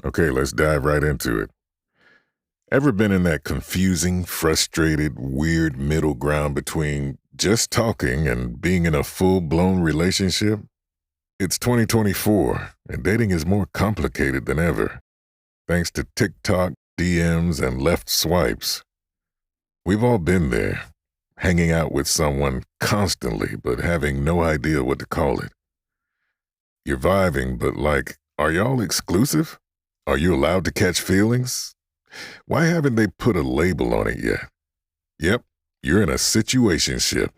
Okay, let's dive right into it. Ever been in that confusing, frustrated, weird middle ground between just talking and being in a full blown relationship? It's 2024, and dating is more complicated than ever, thanks to TikTok, DMs, and left swipes. We've all been there, hanging out with someone constantly, but having no idea what to call it. You're vibing, but are y'all exclusive? Are you allowed to catch feelings? Why haven't they put a label on it yet? Yep, you're in a situationship.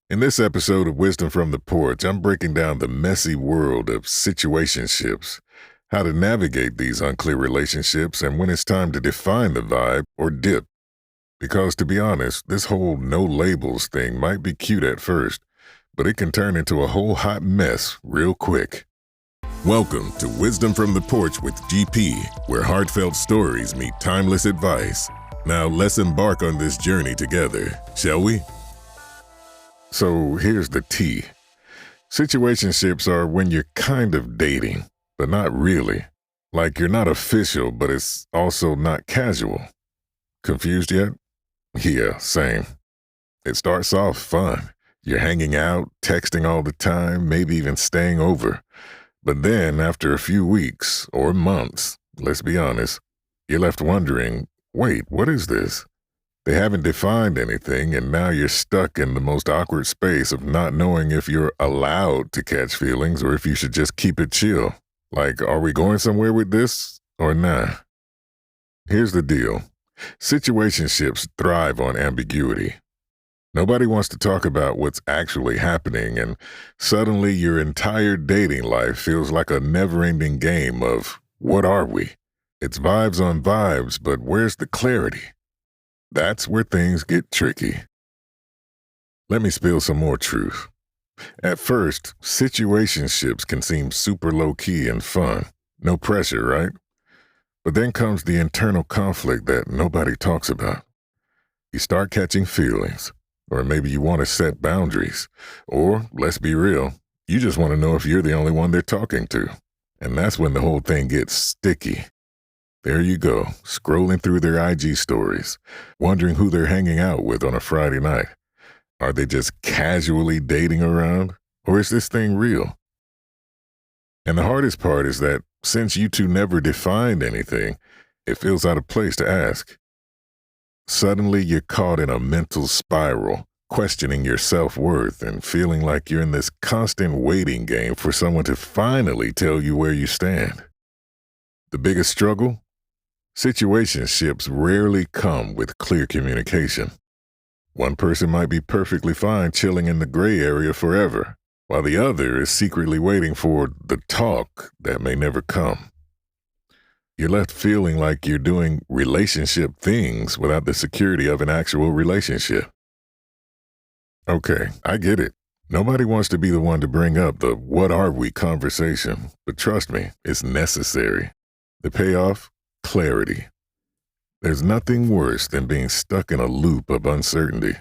In this episode of Wisdom from the Porch, I'm breaking down the messy world of situationships, how to navigate these unclear relationships, and when it's time to define the vibe or dip. Because to be honest, this whole no labels thing might be cute at first, but it can turn into a whole hot mess real quick. Welcome to Wisdom from the Porch with GP, where heartfelt stories meet timeless advice. Now let's embark on this journey together, shall we? So here's the tea. Situationships are when you're kind of dating, but not really. Like you're not official, but it's also not casual. Confused yet? Yeah, same. It starts off fun. You're hanging out, texting all the time, maybe even staying over. But then, after a few weeks, or months, let's be honest, you're left wondering, wait, what is this? They haven't defined anything, and now you're stuck in the most awkward space of not knowing if you're allowed to catch feelings or if you should just keep it chill. Like, are we going somewhere with this, or nah? Here's the deal. Situationships thrive on ambiguity. Nobody wants to talk about what's actually happening, and suddenly your entire dating life feels like a never-ending game of, what are we? It's vibes on vibes, but where's the clarity? That's where things get tricky. Let me spill some more truth. At first, situationships can seem super low-key and fun. No pressure, right? But then comes the internal conflict that nobody talks about. You start catching feelings. Or maybe you want to set boundaries. Or, let's be real, you just want to know if you're the only one they're talking to. And that's when the whole thing gets sticky. There you go, scrolling through their IG stories, wondering who they're hanging out with on a Friday night. Are they just casually dating around? Or is this thing real? And the hardest part is that since you two never defined anything, it feels out of place to ask. Suddenly, you're caught in a mental spiral, questioning your self-worth and feeling like you're in this constant waiting game for someone to finally tell you where you stand. The biggest struggle? Situationships rarely come with clear communication. One person might be perfectly fine chilling in the gray area forever, while the other is secretly waiting for the talk that may never come. You're left feeling like you're doing relationship things without the security of an actual relationship. Okay, I get it. Nobody wants to be the one to bring up the what are we conversation, but trust me, it's necessary. The payoff? Clarity. There's nothing worse than being stuck in a loop of uncertainty.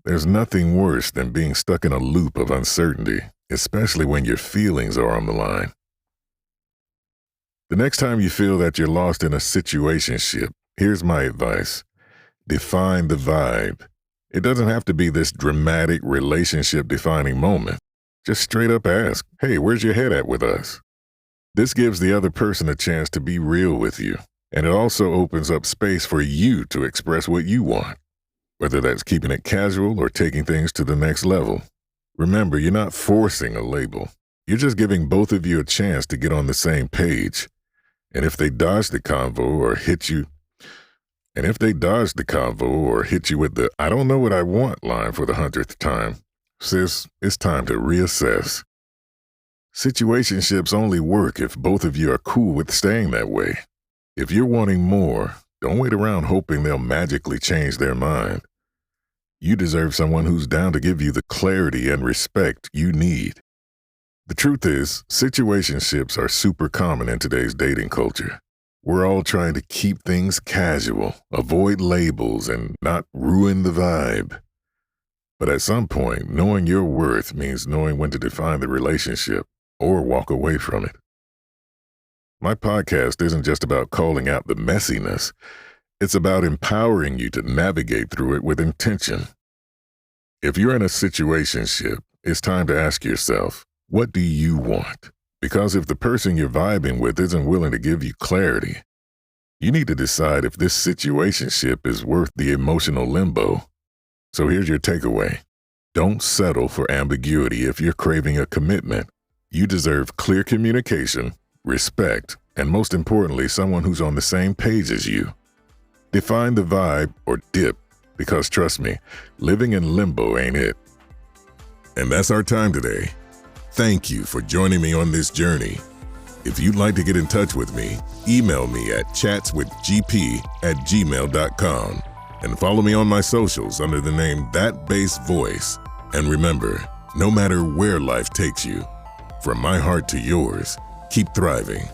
There's nothing worse than being stuck in a loop of uncertainty, especially when your feelings are on the line. The next time you feel that you're lost in a situationship, here's my advice. Define the vibe. It doesn't have to be this dramatic relationship-defining moment. Just straight up ask, hey, where's your head at with us? This gives the other person a chance to be real with you, and it also opens up space for you to express what you want, whether that's keeping it casual or taking things to the next level. Remember, you're not forcing a label. You're just giving both of you a chance to get on the same page. And if they dodge the convo or hit you with the I don't know what I want line for the 100th time, sis, it's time to reassess. Situationships only work if both of you are cool with staying that way. If you're wanting more, don't wait around hoping they'll magically change their mind. You deserve someone who's down to give you the clarity and respect you need. The truth is, situationships are super common in today's dating culture. We're all trying to keep things casual, avoid labels, and not ruin the vibe. But at some point, knowing your worth means knowing when to define the relationship or walk away from it. My podcast isn't just about calling out the messiness. It's about empowering you to navigate through it with intention. If you're in a situationship, it's time to ask yourself, what do you want? Because if the person you're vibing with isn't willing to give you clarity, you need to decide if this situationship is worth the emotional limbo. So here's your takeaway. Don't settle for ambiguity if you're craving a commitment. You deserve clear communication, respect, and most importantly, someone who's on the same page as you. Define the vibe or dip, because trust me, living in limbo ain't it. And that's our time today. Thank you for joining me on this journey. If you'd like to get in touch with me, email me at chatswithgp@gmail.com and follow me on my socials under the name thatbassvoice. And remember, no matter where life takes you, from my heart to yours, keep thriving.